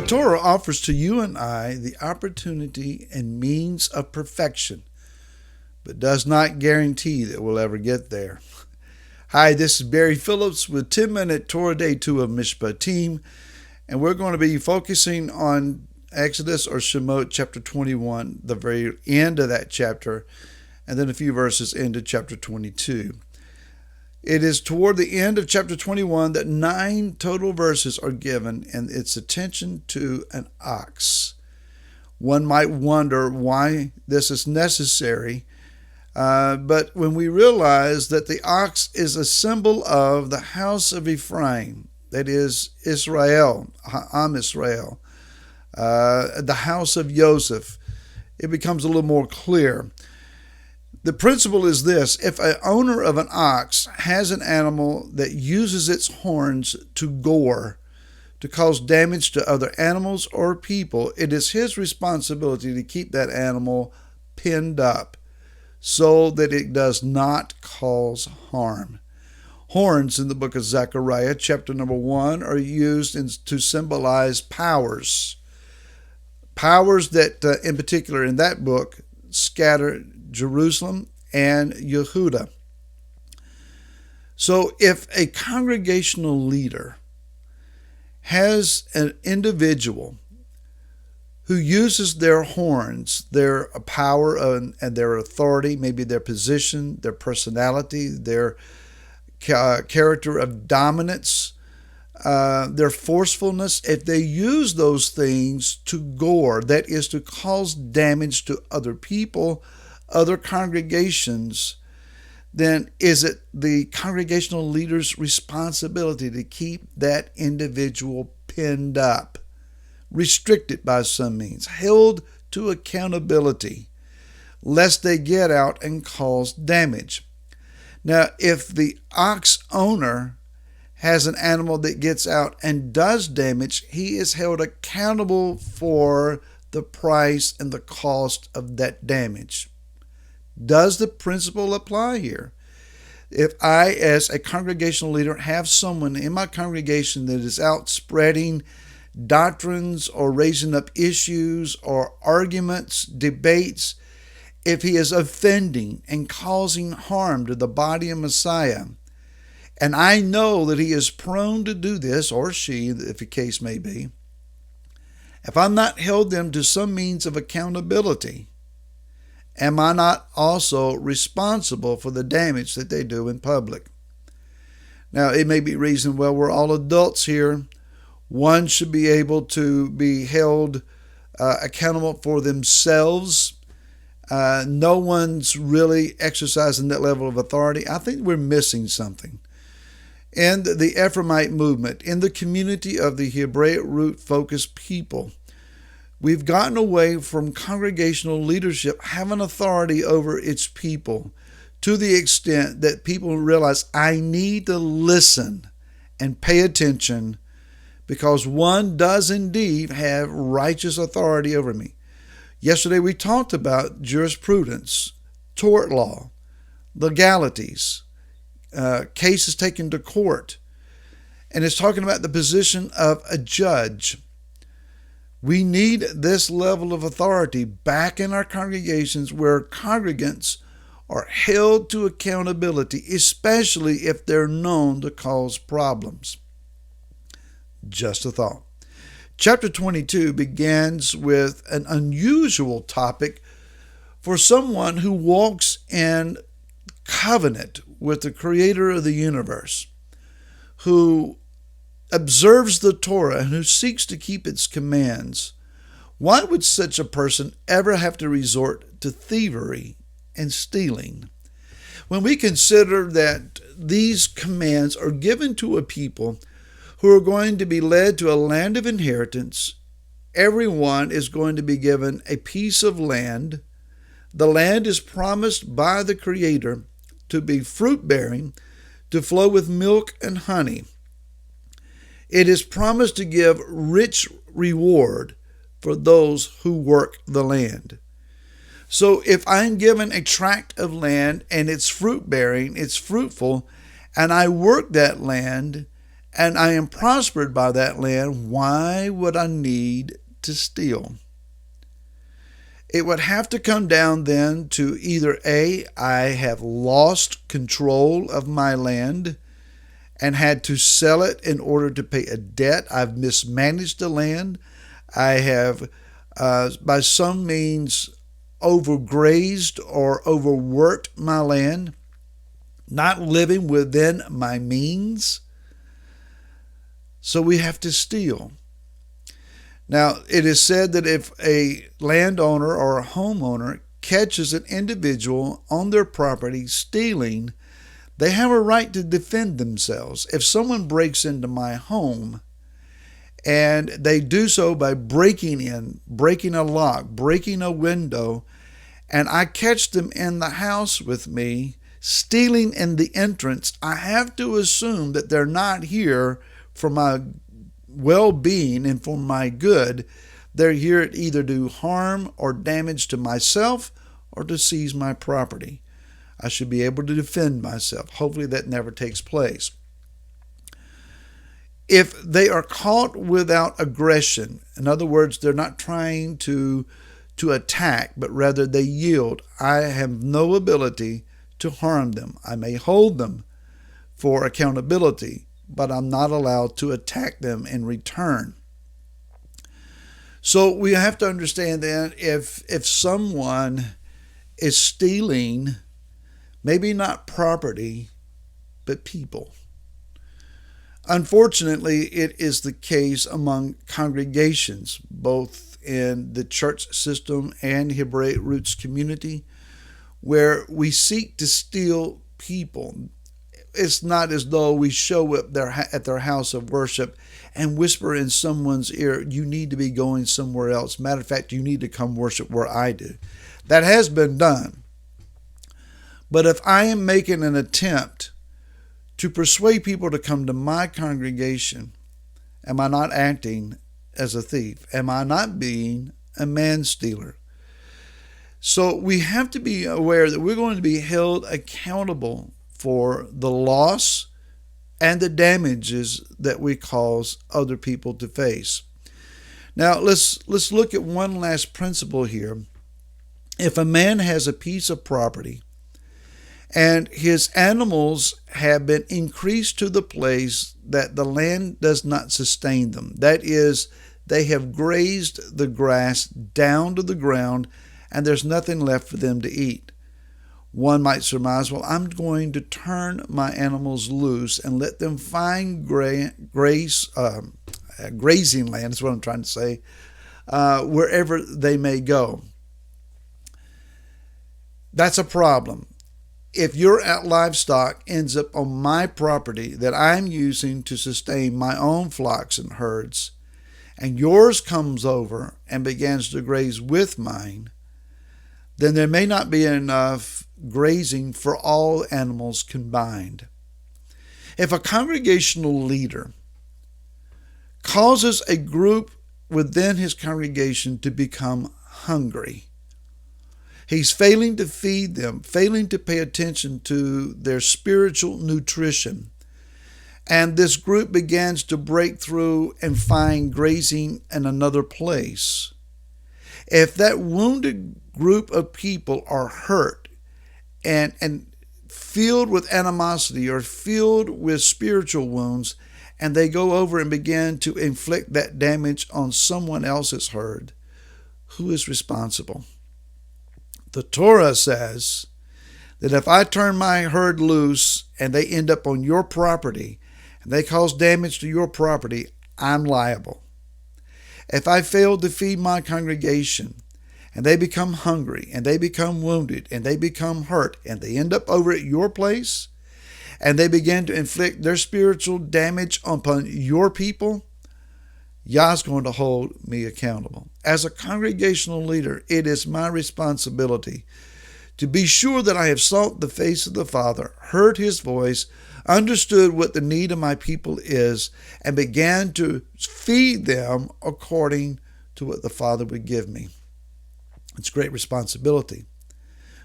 Torah offers to you and I the opportunity and means of perfection, but does not guarantee that we'll ever get there. Hi, this is Barry Phillips with 10-Minute Torah Day 2 of Mishpatim, and we're going to be focusing on Exodus or Shemot chapter 21, the very end of that chapter, and then a few verses into chapter 22. It is toward the end of chapter 21 that 9 total verses are given, and its attention to an ox. One might wonder why this is necessary, but when we realize that the ox is a symbol of the house of Ephraim, that is Israel, Am Israel, the house of Joseph, it becomes a little more clear. The principle is this: if an owner of an ox has an animal that uses its horns to gore, to cause damage to other animals or people, it is his responsibility to keep that animal pinned up so that it does not cause harm. Horns in the book of Zechariah, chapter number 1, are used to symbolize powers. Powers that, in particular in that book, scatter Jerusalem and Yehuda. So if a congregational leader has an individual who uses their horns, their power and their authority, maybe their position, their personality, their character of dominance, their forcefulness, if they use those things to gore, that is to cause damage to other people, other congregations, then is it the congregational leader's responsibility to keep that individual pinned up, restricted by some means, held to accountability, lest they get out and cause damage. Now, if the ox owner has an animal that gets out and does damage, he is held accountable for the price and the cost of that damage. Does the principle apply here? If I, as a congregational leader, have someone in my congregation that is out spreading doctrines or raising up issues or arguments, debates, if he is offending and causing harm to the body of Messiah, and I know that he is prone to do this, or she, if the case may be, if I'm not held them to some means of accountability, am I not also responsible for the damage that they do in public? Now, it may be reasoned, well, we're all adults here. One should be able to be held accountable for themselves. No one's really exercising that level of authority. I think we're missing something. In the Ephraimite movement, in the community of the Hebraic root-focused people, we've gotten away from congregational leadership having authority over its people to the extent that people realize, I need to listen and pay attention because one does indeed have righteous authority over me. Yesterday we talked about jurisprudence, tort law, legalities, cases taken to court, and it's talking about the position of a judge. We need this level of authority back in our congregations where congregants are held to accountability, especially if they're known to cause problems. Just a thought. Chapter 22 begins with an unusual topic for someone who walks in covenant with the Creator of the universe, who observes the Torah and who seeks to keep its commands. Why would such a person ever have to resort to thievery and stealing? When we consider that these commands are given to a people who are going to be led to a land of inheritance, everyone is going to be given a piece of land. The land is promised by the Creator to be fruit-bearing, to flow with milk and honey. It is promised to give rich reward for those who work the land. So if I'm given a tract of land and it's fruit-bearing, it's fruitful, and I work that land, and I am prospered by that land, why would I need to steal? It would have to come down then to either A, I have lost control of my land and had to sell it in order to pay a debt. I've mismanaged the land. I have, by some means, overgrazed or overworked my land, not living within my means. So we have to steal. Now, it is said that if a landowner or a homeowner catches an individual on their property stealing, they have a right to defend themselves. If someone breaks into my home and they do so by breaking in, breaking a lock, breaking a window, and I catch them in the house with me, stealing in the entrance, I have to assume that they're not here for my well-being and for my good. They're here to either do harm or damage to myself or to seize my property. I should be able to defend myself. Hopefully that never takes place. If they are caught without aggression, in other words, they're not trying to attack, but rather they yield, I have no ability to harm them. I may hold them for accountability, but I'm not allowed to attack them in return. So we have to understand that if someone is stealing, maybe not property, but people. Unfortunately, it is the case among congregations, both in the church system and Hebraic roots community, where we seek to steal people. It's not as though we show up at their house of worship and whisper in someone's ear, you need to be going somewhere else. Matter of fact, you need to come worship where I do. That has been done. But if I am making an attempt to persuade people to come to my congregation, am I not acting as a thief? Am I not being a man-stealer? So we have to be aware that we're going to be held accountable for the loss and the damages that we cause other people to face. Now let's look at one last principle here. If a man has a piece of property and his animals have been increased to the place that the land does not sustain them, that is, they have grazed the grass down to the ground and there's nothing left for them to eat. One might surmise, well, I'm going to turn my animals loose and let them find grazing land, is what I'm trying to say, wherever they may go. That's a problem. If your livestock ends up on my property that I'm using to sustain my own flocks and herds, and yours comes over and begins to graze with mine, then there may not be enough grazing for all animals combined. If a congregational leader causes a group within his congregation to become hungry, he's failing to feed them, failing to pay attention to their spiritual nutrition, and this group begins to break through and find grazing in another place. If that wounded group of people are hurt and filled with animosity or filled with spiritual wounds, and they go over and begin to inflict that damage on someone else's herd, who is responsible? The Torah says that if I turn my herd loose and they end up on your property and they cause damage to your property, I'm liable. If I fail to feed my congregation and they become hungry and they become wounded and they become hurt and they end up over at your place and they begin to inflict their spiritual damage upon your people, Yah's going to hold me accountable. As a congregational leader, it is my responsibility to be sure that I have sought the face of the Father, heard his voice, understood what the need of my people is, and began to feed them according to what the Father would give me. It's great responsibility.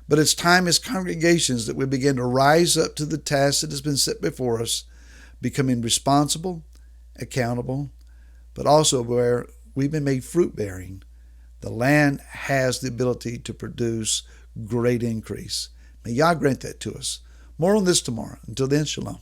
But it's time as congregations that we begin to rise up to the task that has been set before us, becoming responsible, accountable, but also where we've been made fruit-bearing, the land has the ability to produce great increase. May Yah grant that to us. More on this tomorrow. Until then, shalom.